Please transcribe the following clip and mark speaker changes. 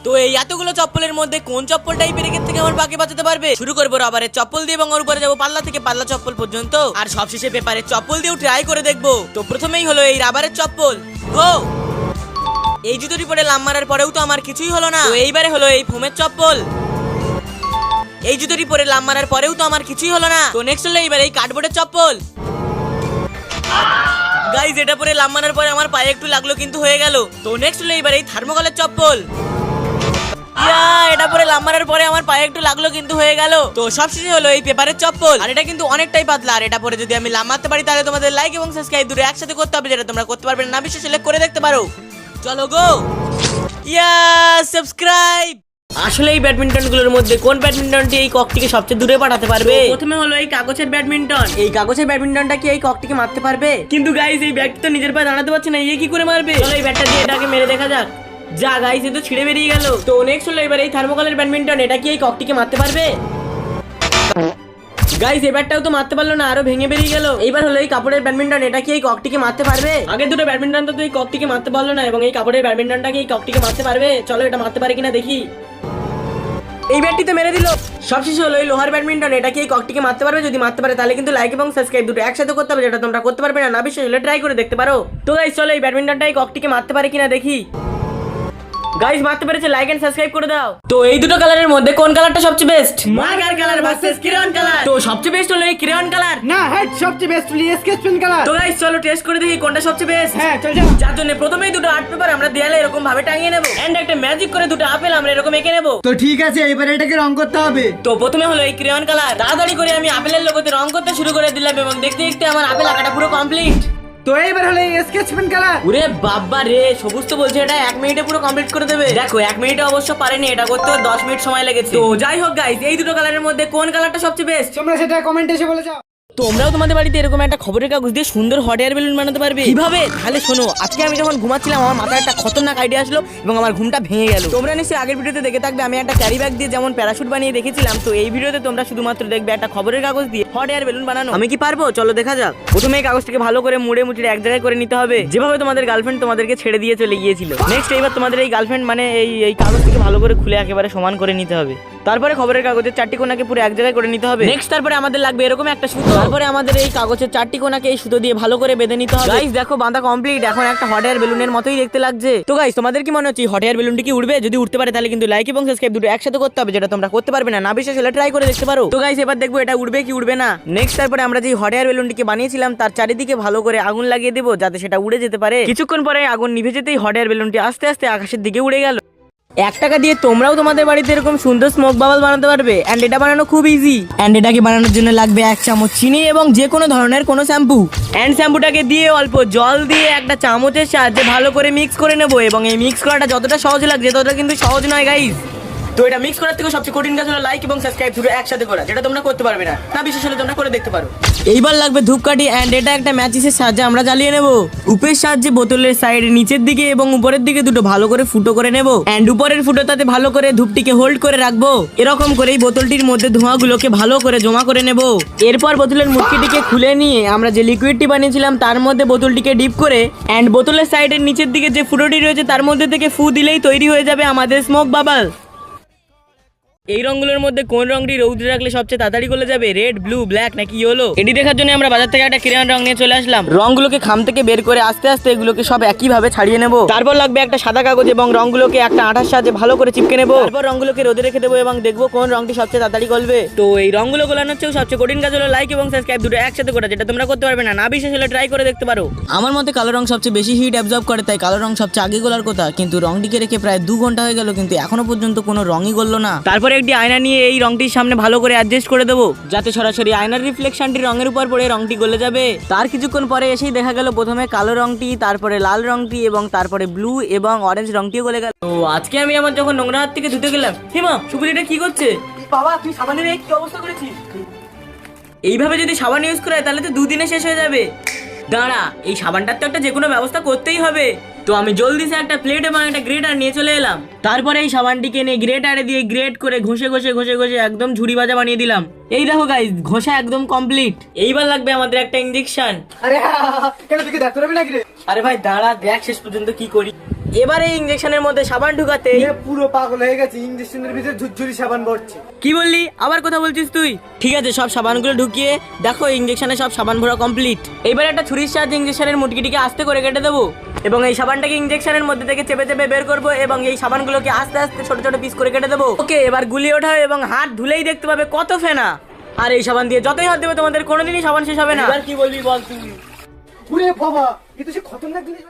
Speaker 1: তো এই এতগুলো চপ্পলের মধ্যে কোন চপ্পলটাই ব্রেকের থেকে আমার পাকে বাঁচাতে পারবে? শুরু করবো রাবারের চপ্পল দিয়ে এবং ওর উপরে যাবো পাল্লা থেকে পাল্লা চপ্পল পর্যন্ত, আর সবশেষে পেপারের চপ্পল দিয়েও ট্রাই করে দেখবো। তো প্রথমেই হলো এই রাবারের চপ্পল। গো! এই জুতোটি পরে লাম মারার পরেও তো আমার কিছুই হলো না। তো এইবারে হলো এই ফোমের চপ্পল। এই জুতোটি পরে লাম মারার পরেও তো আমার কিছুই হলো না। তো নেক্সট হলো এইবার এই কার্ডবোর্ডের চপ্পল। গাইস, এটা পরে লাম মারার পরে আমার পায়ে একটু লাগলো কিন্তু হয়ে গেল। তো নেক্সট হলো এইবার এই থার্মোকলের চপ্পল। এটা পরে লাম মারার পরে আমার পায়ে একটু লাগলো কিন্তু হয়ে গেল। তো সবশেষে হলো এই পেপারের চপ্পল, আর এটা কিন্তু অনেকটাই পাতলা। আর এটা পরে যদি আমি লাম মারতে পারি তাহলে তোমাদের লাইক এবং সাবস্ক্রাইব দুটো একসাথে করতে হবে, যেটা তোমরা করতে পারবে না বিশ্ব সিলেক্ট করে দেখতে পারো। চলো গো! সাবস্ক্রাইব। আসলে এই ব্যাডমিন্টন গুলোর মধ্যে কোন ব্যাডমিন্টনটি এই ককটিকে সবচেয়ে দূরে পাঠাতে পারবে? প্রথমে হলো এই কাগজের ব্যাডমিন্টন। এই কাগজের ব্যাডমিন্টনটা কি এই ককটিকে মারতে পারবে? কিন্তু গাইস, এই ব্যাটটি তো নিজের পায়ে দাঁড়াতে পারছে না, এই কি করে মারবে? চলো এই ব্যাটটা দিয়ে এটাকে মেরে দেখা যাক। যা গাইস, এ তো ছিঁড়ে বেরিয়ে গেল। তো নেক্সট হলো এবার এই থার্মোকলের ব্যাডমিন্টন। এটা কি এই ককটিকে মারতে পারবে? গাইস, এই ব্যাটটাও তো মারতে পারলো না, আরো ভেঙে বেরিয়ে গেল। এইবার হলো এই কাপড়ের ব্যাডমিন্টন। এটা কি এই ককটিকে মারতে পারবে? আগে দুটো ব্যাডমিন্টন তো এই ককটিকে মারতে পারলো না, এবং এই কাপড়ের ব্যাডমিন্টনটা কি এই ককটিকে মারতে পারবে? চলো এটা মারতে পারে কিনা দেখি। এই ব্যাটটি তো মেরে দিল। সবশেষে হলো এই লোহার ব্যাডমিন্টন। এটা কি এই ককটিকে মারতে পারবে? যদি মারতে পারে তাহলে কিন্তু লাইক এবং সাবস্ক্রাইব দুটো একসাথে করতে হবে, যেটা তোমরা করতে পারবে না বিশ্বাস হলে ট্রাই করে দেখতে পারো। তো গাইস, চলো এই ব্যাডমিন্টনটা এই ককটিকে মারতে পারে কিনা দেখি। গাইস, মারতে পেরেছে, লাইক এন্ড সাবস্ক্রাইব করে দাও। তো এই দুটো কালারের মধ্যে কোন কালারটা সবচেয়ে best? Marker colour versus crayon colour. তো সবচেয়ে বেস্ট হলো এই ক্রেয়ন কালার।
Speaker 2: না, হেড সবচেয়ে বেস্ট হলো স্কেচ পেন কালার।
Speaker 1: তো গাইস, চলো টেস্ট করে দেখি কোনটা সবচেয়ে বেস্ট।
Speaker 2: হ্যাঁ, চল যাও।
Speaker 1: যার জন্য প্রথমেই দুটো আর্ট পেপার আমরা দেয়ালে এরকম ভাবে টাঙিয়ে নেব, এন্ড একটা ম্যাজিক করে দুটো আপেল আমরা এরকম এঁকে নেব।
Speaker 2: তো ঠিক আছে, এবারে এটাকে রং করতে হবে।
Speaker 1: তো প্রথমে হলো এই ক্রেয়ন কালার। তাড়াতাড়ি করে আমি আপেলের লোগোতে রং করতে শুরু করে দিলাম, এবং দেখতে দেখতে আমার আপেল আঁকাটা পুরো কমপ্লিট।
Speaker 2: তো এইবার হলো স্কেচ পেন কালার।
Speaker 1: ওরে বাবা রে, সবুজ তো বলছে এটা 1 মিনিটে পুরো কমপ্লিট করে দেবে। দেখো 1 মিনিটে অবশ্য পারেনি, এটা করতে 10 মিনিট সময় লেগেছে। তো যাই হোক গাইস, এই দুটো কালারের মধ্যে কোন কালারটা সবচেয়ে বেস্ট?
Speaker 2: তোমরা সেটা কমেন্টে এসে বলে যাও।
Speaker 1: তোমরাও তোমাদের বাড়িতে এরকম একটা খবরের কাগজ দিয়ে সুন্দর হট এয়ার বেলুন বানাতে পারবে। কিভাবে? তাহলে শোনো, আজকে আমি যখন ঘুমাচ্ছিলাম আমার মাথায় একটা খতরনাক আইডিয়া আসলো এবং আমার ঘুমটা ভেঙে গেল। তোমরা নিশ্চয়ই আগের ভিডিওতে দেখে থাকবে আমি একটা ক্যারি ব্যাগ দিয়ে যেমন প্যারাশুট বানিয়ে দেখেছিলাম। তো এই ভিডিওতে তোমরা শুধুমাত্র দেখবে একটা খবরের কাগজ দিয়ে হট এয়ার বেলুন বানানো। আমি কি পারবো? চলো দেখা যাক। প্রথমে এই কাগজটাকে ভালো করে মুড়ে মুচড়ে এক জায়গায় করে নিতে হবে, যেভাবে তোমাদের গার্লফ্রেন্ড তোমাদেরকে ছেড়ে দিয়ে চলে গিয়েছিল। নেক্সট এইবার তোমাদের এই গার্লফ্রেন্ড মানে এই কাগজটাকে ভালো করে খুলে একেবারে সমান করে নিতে হবে। তারপরে খবরের কাগজের 4টি কোণাকে পুরো এক জায়গায় করে নিতে হবে। নেক্সট তারপরে আমাদের লাগবে এরকম একটা সুতো। তারপরে আমাদের এই কাগজের 4টি কোণাকে এই সুতো দিয়ে ভালো করে বেঁধে নিতে হবে। গাইস দেখো, বাঁধা কমপ্লিট। এখন একটা হট এয়ার বেলুনের মতোই দেখতে লাগছে। তো গাইস, তোমাদের কি মনে হচ্ছে হট এয়ার বেলুনটি কি উড়বে? যদি উঠতে পারে তাহলে কিন্তু লাইক এবং সাবস্ক্রাইব দুটো একসাথে করতে হবে, যেটা তোমরা করতে পারবে না বিশ্বাস হলে ট্রাই করে দেখতে পারো। তো গাইস, এবার দেখবো এটা উড়বে কি উড়বে না। নেক্সট তারপরে আমরা যে হট এয়ার বেলুনটিকে বানিয়েছিলাম তার চারিদিকে ভালো করে আগুন লাগিয়ে দেবো, যাতে সেটা উড়ে যেতে পারে। কিছুক্ষণ পরে আগুন নিভে যেতেই হট এয়ার বেলুনটি আস্তে আস্তে আকাশের দিকে উড়ে গেল। 1 টাকা দিয়ে তোমরাও তোমাদের বাড়িতে এরকম সুন্দর স্মোক বাবল বানাতে পারবে, এন্ড এটা বানানো খুব ইজি। এন্ড এটাকে বানানোর জন্য লাগবে 1 চামচ চিনি এবং যে কোনো ধরনের কোনো শ্যাম্পু। এন্ড শ্যাম্পুটাকে দিয়ে অল্প জল দিয়ে একটা চামচের সাহায্যে ভালো করে মিক্স করে নেব, এবং এই মিক্স করাটা যতটা সহজ লাগছে ততটা কিন্তু সহজ নয় গাইস। তো এটা মিক্স করার থেকে সবচেয়ে কঠিন কাজ হলো লাইক এবং সাবস্ক্রাইব দুটো একসাথে করা, যেটা তোমরা করতে পারবে না বিশেষ হলে তোমরা করে দেখতে পারো। এইবার লাগবে ধূপকাঠি, এন্ড এটা একটা ম্যাচিসের সাহায্যে আমরা জ্বালিয়ে নেব। উপরের সাহায্যে বোতলের সাইডে নিচের দিকে এবং উপরের দিকে দুটো ভালো করে ফুটো করে নেব, এন্ড উপরের ফুটোটাতে ভালো করে ধূপটিকে হোল্ড করে রাখবো। এরকম করে এই বোতলটির মধ্যে ধোঁয়াগুলোকে ভালো করে জমা করে নেব। এরপর বোতলের মুটকিটিকে খুলে নিয়ে আমরা যে লিকুইডটি বানিয়েছিলাম তার মধ্যে বোতলটিকে ডিপ করে, এন্ড বোতলের সাইডের নিচের দিকে যে ফুটোটি রয়েছে তার মধ্যে থেকে ফু দিলেই তৈরি হয়ে যাবে আমাদের স্মোক বাবল। এই রঙগুলোর মধ্যে কোন রংটি রৌদ্রে রাখলে সবচেয়ে তাড়াতাড়ি গলে যাবে? রেড, ব্লু, ব্ল্যাক নাকি ইয়েলো? এটি দেখার জন্য আমরা বাজার থেকে একটা ক্রেয়ন রং নিয়ে চলে আসলাম। রংগুলোকে খাম থেকে বের করে আস্তে আস্তে এগুলোকে সব একই ভাবে ছাড়িয়ে নেব। তারপর লাগবে একটা সাদা কাগজ এবং রংগুলোকে একটা আঠার সাহায্যে ভালো করে চিপকে নেব। তারপর রংগুলোকে রোদে রেখে দেবো এবং দেখবো কোন রংটি সবচেয়ে তাড়াতাড়ি গলবে। তো এই রংগুলো গলানোর চেয়েও সবচেয়ে কঠিন কাজ হলো লাইক এবং সাবস্ক্রাইব দুটো একসাথে করা, যেটা তোমরা করতে পারবে না বিশ্বাস হলে ট্রাই করে দেখতে পারো। আমার মতে কালো রং সবচেয়ে বেশি হিট অ্যাবজর্ব করে, তাই কালো রং সবচেয়ে আগে গলার কথা। কিন্তু রংটিকে রেখে প্রায় 2 ঘন্টা হয়ে গেল, কিন্তু এখনো পর্যন্ত কোনো রঙই গললো না। তারপরে একটি আয়না নিয়ে এই রংটির সামনে ভালো করে অ্যাডজাস্ট করে দেবো, যাতে সরাসরি আয়নার রিফ্লেকশনটি রঙের উপর পড়ে রংটি গলে যাবে। তার কিছুক্ষণ পরে এসেই দেখা গেল প্রথমে কালো রংটি, তারপরে লাল রংটি এবং তারপরে ব্লু এবং অরেঞ্জ রংটিও গলে গেল। তো আজকে আমি আমার যখন নোংরা হাত থেকে ধুতে গেলাম, হিমা সুপুরিটা কি করছে? বাবা তুই সাবানের কি অবস্থা করেছিস? এইভাবে যদি সাবান ইউজ করে তাহলে তো 2 দিনে শেষ হয়ে যাবে। দাঁড়া, এই সাবানটার তো একটা যে কোনো ব্যবস্থা করতেই হবে। তো আমি জলদি সে একটা প্লেট এবং একটা গ্রেটার নিয়ে চলে এলাম। তারপরে এই সাবানটিকে নিয়ে গ্রেটারে দিয়ে গ্রেট করে ঘষে ঘষে ঘষে ঘষে একদম ঝুড়ি ভাজা বানিয়ে দিলাম। এই দেখো গাইস, ঘষা একদম কমপ্লিট। এইবার লাগবে আমাদের একটা ইনজেকশন।
Speaker 2: আরে কেন তুই ডাক্তার হবে নাকি রে?
Speaker 1: আরে ভাই দাঁড়া, দেখ শেষ পর্যন্ত কি করি। এবারে ইঞ্জেকশনের মধ্যে সাবান ঢুকাতে
Speaker 2: এ পুরো পাগল হয়ে গেছে, ইঞ্জেকশনের ভিতরে ঝুরঝুরি সাবান ভরছে।
Speaker 1: কি বললি? আবার কথা বলছিস তুই? ঠিক আছে, সব সাবানগুলো ঢুকিয়ে দেখো ইঞ্জেকশনে সব সাবান ভরা কমপ্লিট। এবার একটা ছুরির সাহায্যে ইঞ্জেকশনের মুটকিটিকে আস্তে করে কেটে দেবো এবং এই সাবানটাকে ইঞ্জেকশনের মধ্যে থেকে চেপে চেপে বের করবো এবং এই সাবানগুলোকে আস্তে আস্তে ছোট ছোট পিস করে কেটে দেবো। ওকে, এবার গুলিয়ে ওঠাও এবং হাত ধুলেই দেখতে পাবে কত ফেনা। আর এই সাবান দিয়ে যতই হাত দেবে তোমাদের কোনোদিনই সাবান শেষ হবে না। এবার কি বলবি বল তুই?
Speaker 2: ওরে বাবা, এ তো সে খতরনাক জিনিস।